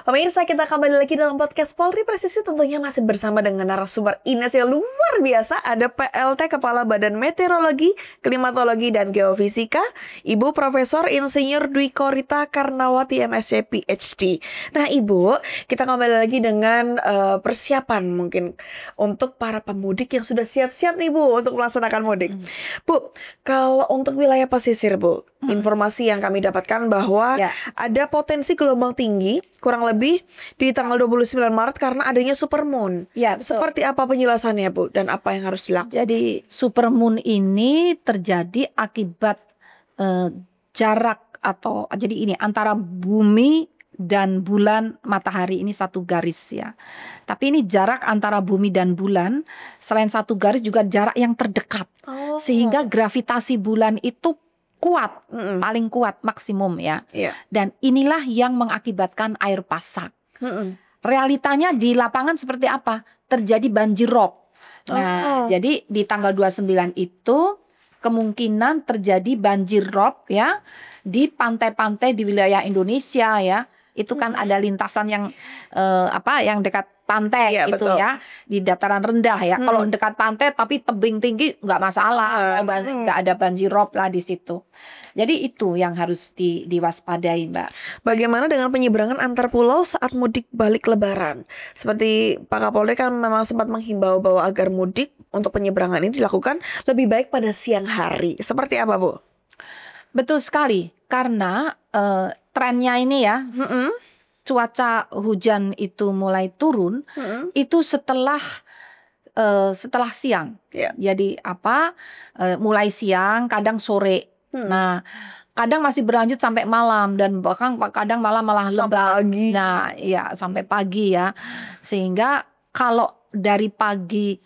Pemirsa, kita kembali lagi dalam podcast Polri Presisi, tentunya masih bersama dengan narasumber Ines yang luar biasa. Ada PLT Kepala Badan Meteorologi, Klimatologi, dan Geofisika, Ibu Profesor Insinyur Dwi Korita Karnawati MSc PhD. Nah Ibu, kita kembali lagi dengan persiapan mungkin untuk para pemudik yang sudah siap-siap nih Bu untuk melaksanakan mudik. Bu, kalau untuk wilayah pesisir Bu, informasi yang kami dapatkan bahwa ada potensi gelombang tinggi kurang lebih di tanggal 29 Maret karena adanya supermoon. Ya, betul. Seperti apa penjelasannya Bu dan apa yang harus dilakukan? Jadi supermoon ini terjadi akibat jarak atau jadi ini antara bumi dan bulan matahari ini satu garis ya. Tapi ini jarak antara bumi dan bulan selain satu garis juga jarak yang terdekat. Sehingga gravitasi bulan itu kuat, paling kuat maksimum ya. Dan inilah yang mengakibatkan air pasang. Realitanya di lapangan seperti apa? Terjadi banjir rob. Nah, jadi di tanggal 29 itu kemungkinan terjadi banjir rob ya di pantai-pantai di wilayah Indonesia ya. Itu kan ada lintasan yang yang dekat pantai itu betul. Ya di dataran rendah ya. Kalau dekat pantai tapi tebing tinggi nggak masalah, nggak ada banjir rob lah di situ. Jadi itu yang harus diwaspadai Mbak. Bagaimana dengan penyeberangan antar pulau saat mudik balik Lebaran? Seperti Pak Kapolri kan memang sempat menghimbau bahwa agar mudik untuk penyeberangan ini dilakukan lebih baik pada siang hari. Seperti apa Bu? Betul sekali, karena trennya ini ya, cuaca hujan itu mulai turun, itu setelah siang. Jadi mulai siang, kadang sore. Nah, kadang masih berlanjut sampai malam dan bahkan kadang malah lebat. Nah, ya sampai pagi ya. Sehingga kalau dari pagi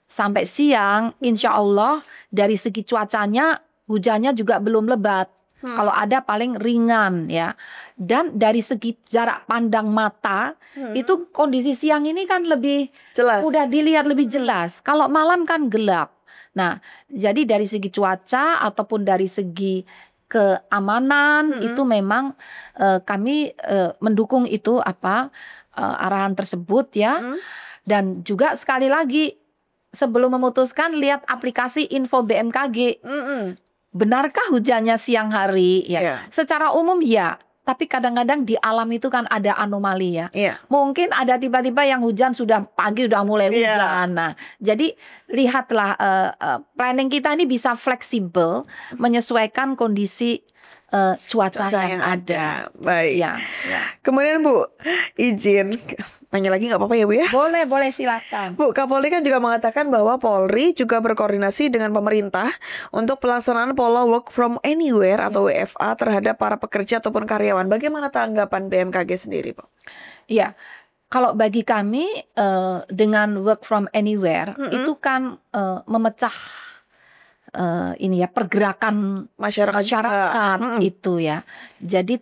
sampai siang, insya Allah dari segi cuacanya hujannya juga belum lebat. Kalau ada paling ringan ya. Dan dari segi jarak pandang mata itu kondisi siang ini kan lebih jelas. Udah dilihat lebih jelas. Kalau malam kan gelap. Nah, jadi dari segi cuaca ataupun dari segi keamanan itu memang kami mendukung itu arahan tersebut ya. Dan juga sekali lagi sebelum memutuskan lihat aplikasi info BMKG. Benarkah hujannya siang hari? Ya. Secara umum ya. Tapi kadang-kadang di alam itu kan ada anomali ya. Mungkin ada tiba-tiba yang hujan sudah pagi udah mulai hujan. Nah, jadi lihatlah planning kita ini bisa fleksibel menyesuaikan kondisi cuaca yang ada. Baik. Kemudian Bu, izin nanya lagi nggak apa-apa ya Bu ya? Boleh silakan. Bu, Kapolri kan juga mengatakan bahwa Polri juga berkoordinasi dengan pemerintah untuk pelaksanaan pola work from anywhere atau WFA terhadap para pekerja ataupun karyawan. Bagaimana tanggapan BMKG sendiri, Pak? Iya. Kalau bagi kami dengan work from anywhere itu kan memecah pergerakan masyarakat itu ya. Jadi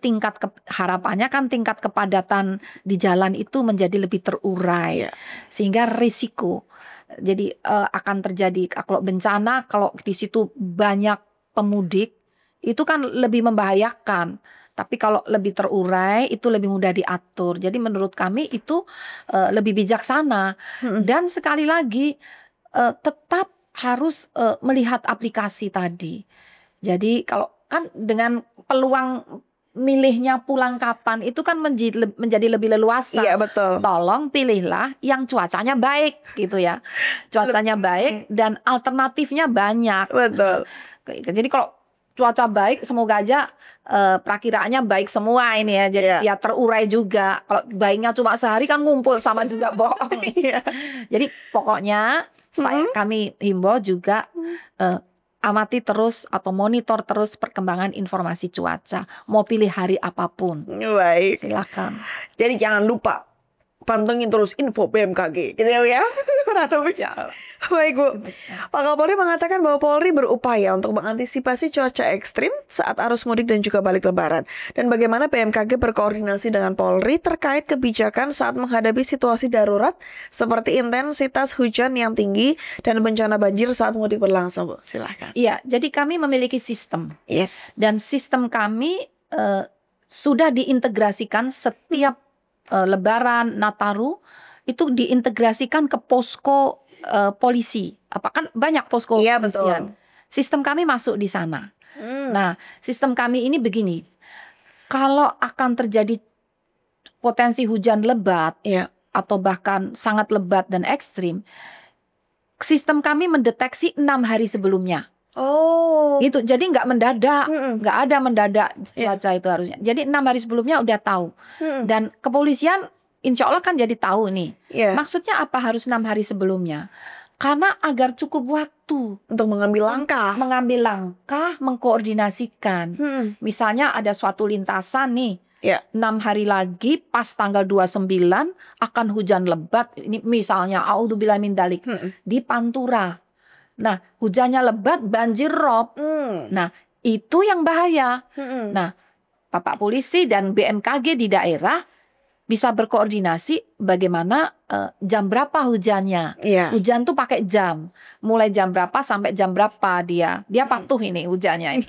harapannya kan tingkat kepadatan di jalan itu menjadi lebih terurai. Sehingga risiko jadi akan terjadi kalau bencana, kalau di situ banyak pemudik itu kan lebih membahayakan. Tapi kalau lebih terurai itu lebih mudah diatur. Jadi menurut kami itu lebih bijaksana. Dan sekali lagi tetap harus melihat aplikasi tadi. Jadi kalau kan dengan peluang milihnya pulang kapan itu kan menjadi lebih leluasa. Iya betul. Tolong pilihlah yang cuacanya baik gitu ya. Cuacanya baik dan alternatifnya banyak. Betul. Jadi kalau cuaca baik semoga aja perakiraannya baik semua ini ya. Jadi ya terurai juga. Kalau baiknya cuma sehari kan ngumpul sama juga bohong. Jadi pokoknya kami himbau juga amati terus atau monitor terus perkembangan informasi cuaca. Mau pilih hari apapun. Baik. Silakan. Jadi jangan lupa pantengin terus info BMKG. Gitu ya. Baik Bu. Pak Kapolri mengatakan bahwa Polri berupaya untuk mengantisipasi cuaca ekstrim saat arus mudik dan juga balik Lebaran. Dan bagaimana BMKG berkoordinasi dengan Polri terkait kebijakan saat menghadapi situasi darurat seperti intensitas hujan yang tinggi dan bencana banjir saat mudik berlangsung, Bu. Silahkan. Iya, jadi kami memiliki sistem. Yes. Dan sistem kami sudah diintegrasikan setiap Lebaran, Nataru itu diintegrasikan ke posko polisi. Apa kan banyak posko Iya, polisian. betul. Sistem kami masuk di sana. Nah, sistem kami ini begini. Kalau akan terjadi potensi hujan lebat Iya. atau bahkan sangat lebat dan ekstrim, sistem kami mendeteksi 6 hari sebelumnya. Oh. Gitu. Jadi nggak mendadak, nggak ada mendadak cuaca itu harusnya. Jadi 6 hari sebelumnya udah tahu. Dan kepolisian insya Allah kan jadi tahu nih. Iya. Maksudnya apa harus 6 hari sebelumnya? Karena agar cukup waktu Untuk mengambil langkah. Mengkoordinasikan. Misalnya ada suatu lintasan nih. Ya. 6 hari lagi pas tanggal 29 akan hujan lebat. Ini misalnya a'udzubillahi min dzalik di Pantura. Nah, hujannya lebat, banjir rob. Nah, itu yang bahaya. Nah, Bapak Polisi dan BMKG di daerah bisa berkoordinasi bagaimana jam berapa hujannya. Iya. Hujan tuh pakai jam. Mulai jam berapa sampai jam berapa dia patuh ini hujannya.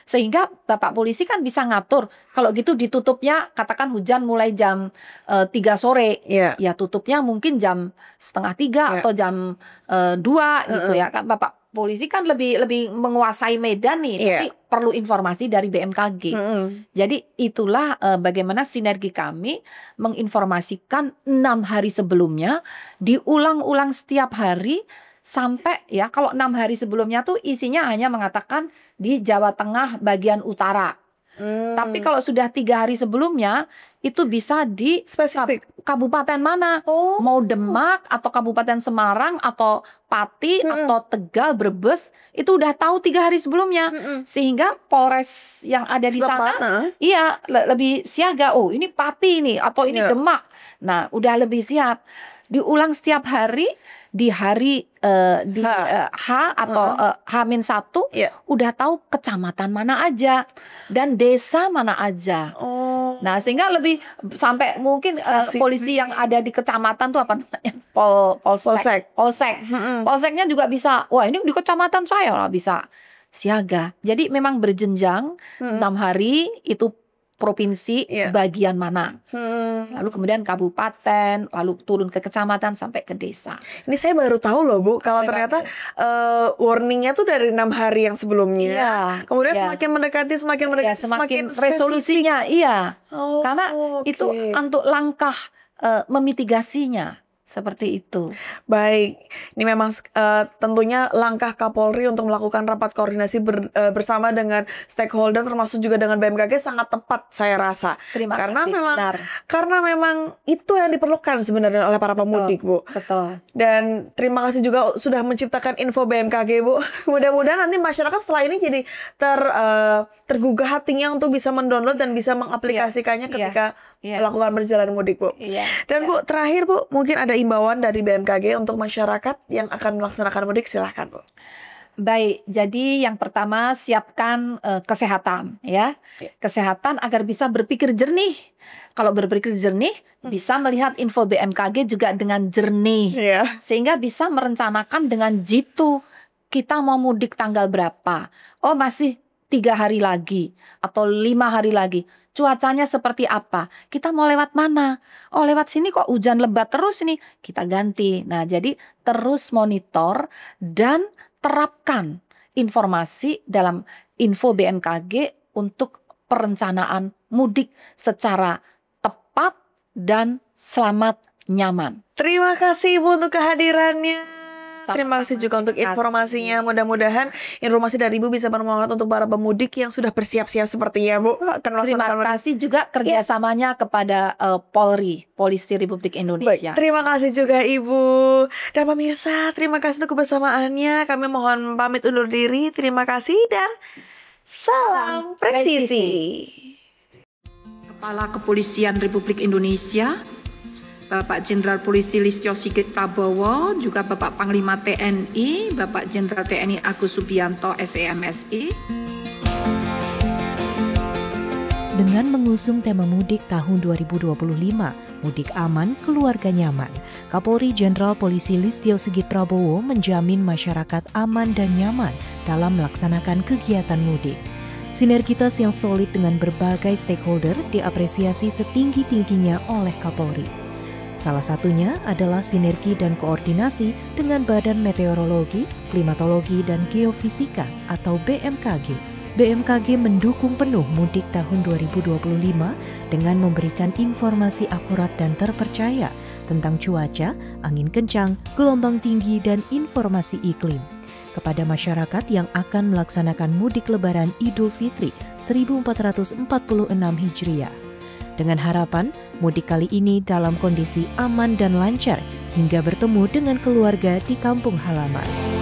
Sehingga Bapak Polisi kan bisa ngatur. Kalau gitu ditutupnya katakan hujan mulai jam 3 sore. Iya. Ya tutupnya mungkin jam setengah 3 atau jam 2 gitu ya. Kan Bapak Polisi kan lebih menguasai medan nih, tapi perlu informasi dari BMKG. Jadi itulah bagaimana sinergi kami menginformasikan 6 hari sebelumnya, diulang-ulang setiap hari sampai ya kalau 6 hari sebelumnya tuh isinya hanya mengatakan di Jawa Tengah bagian utara. Tapi kalau sudah 3 hari sebelumnya itu bisa di spesifik kabupaten mana, mau Demak atau Kabupaten Semarang atau Pati atau Tegal, Brebes, itu udah tahu 3 hari sebelumnya, sehingga Polres yang ada di sana, iya lebih siaga. Oh ini Pati ini atau ini Demak, nah udah lebih siap. Diulang setiap hari. Di hari H atau H-1 udah tahu kecamatan mana aja dan desa mana aja. Nah sehingga lebih sampai mungkin polisi yang ada di kecamatan tuh apa namanya polsek. Polseknya juga bisa. Wah ini di kecamatan saya lah bisa siaga. Jadi memang berjenjang 6 hari itu provinsi bagian mana. Lalu kemudian kabupaten, lalu turun ke kecamatan sampai ke desa. Ini saya baru tahu loh Bu, kalau ternyata warningnya tuh dari 6 hari yang sebelumnya. Kemudian semakin mendekati, semakin resolusinya. Karena itu untuk langkah memitigasinya. Seperti itu. Baik, ini memang tentunya langkah Kapolri untuk melakukan rapat koordinasi bersama dengan stakeholder termasuk juga dengan BMKG sangat tepat saya rasa. Karena memang itu yang diperlukan sebenarnya oleh para pemudik, Bu. Betul. Dan terima kasih juga sudah menciptakan info BMKG, Bu. Mudah-mudahan nanti masyarakat setelah ini jadi tergugah hatinya untuk bisa mendownload dan bisa mengaplikasikannya ketika melakukan perjalanan mudik, Bu. Dan Bu, terakhir Bu, mungkin ada imbauan dari BMKG untuk masyarakat yang akan melaksanakan mudik, silahkan Bu. Baik, jadi yang pertama siapkan kesehatan ya. Kesehatan agar bisa berpikir jernih. Kalau berpikir jernih bisa melihat info BMKG juga dengan jernih. Sehingga bisa merencanakan dengan jitu. Kita mau mudik tanggal berapa? Oh masih 3 hari lagi atau 5 hari lagi. Cuacanya seperti apa? Kita mau lewat mana? Oh lewat sini kok hujan lebat terus nih. Kita ganti. Nah jadi terus monitor dan terapkan informasi dalam info BMKG untuk perencanaan mudik secara tepat dan selamat nyaman. Terima kasih Ibu untuk kehadirannya. Terima kasih juga untuk informasinya. Mudah-mudahan informasi dari Ibu bisa bermanfaat untuk para pemudik yang sudah bersiap-siap sepertinya, Bu. Terima kasih juga kerjasamanya kepada Polri, Polisi Republik Indonesia. Baik, terima kasih juga Ibu. Dan pemirsa, terima kasih untuk kebersamaannya. Kami mohon pamit undur diri. Terima kasih dan salam presisi. Kepala Kepolisian Republik Indonesia, Bapak Jenderal Polisi Listio Sigit Prabowo, juga Bapak Panglima TNI, Bapak Jenderal TNI Agus Subianto, SEMSI. Dengan mengusung tema mudik tahun 2025, mudik aman, keluarga nyaman, Kapolri Jenderal Polisi Listio Sigit Prabowo menjamin masyarakat aman dan nyaman dalam melaksanakan kegiatan mudik. Sinergitas yang solid dengan berbagai stakeholder diapresiasi setinggi-tingginya oleh Kapolri. Salah satunya adalah sinergi dan koordinasi dengan Badan Meteorologi, Klimatologi, dan Geofisika atau BMKG. BMKG mendukung penuh mudik tahun 2025 dengan memberikan informasi akurat dan terpercaya tentang cuaca, angin kencang, gelombang tinggi, dan informasi iklim kepada masyarakat yang akan melaksanakan mudik Lebaran Idul Fitri 1446 Hijriah. Dengan harapan mudik kali ini dalam kondisi aman dan lancar hingga bertemu dengan keluarga di kampung halaman.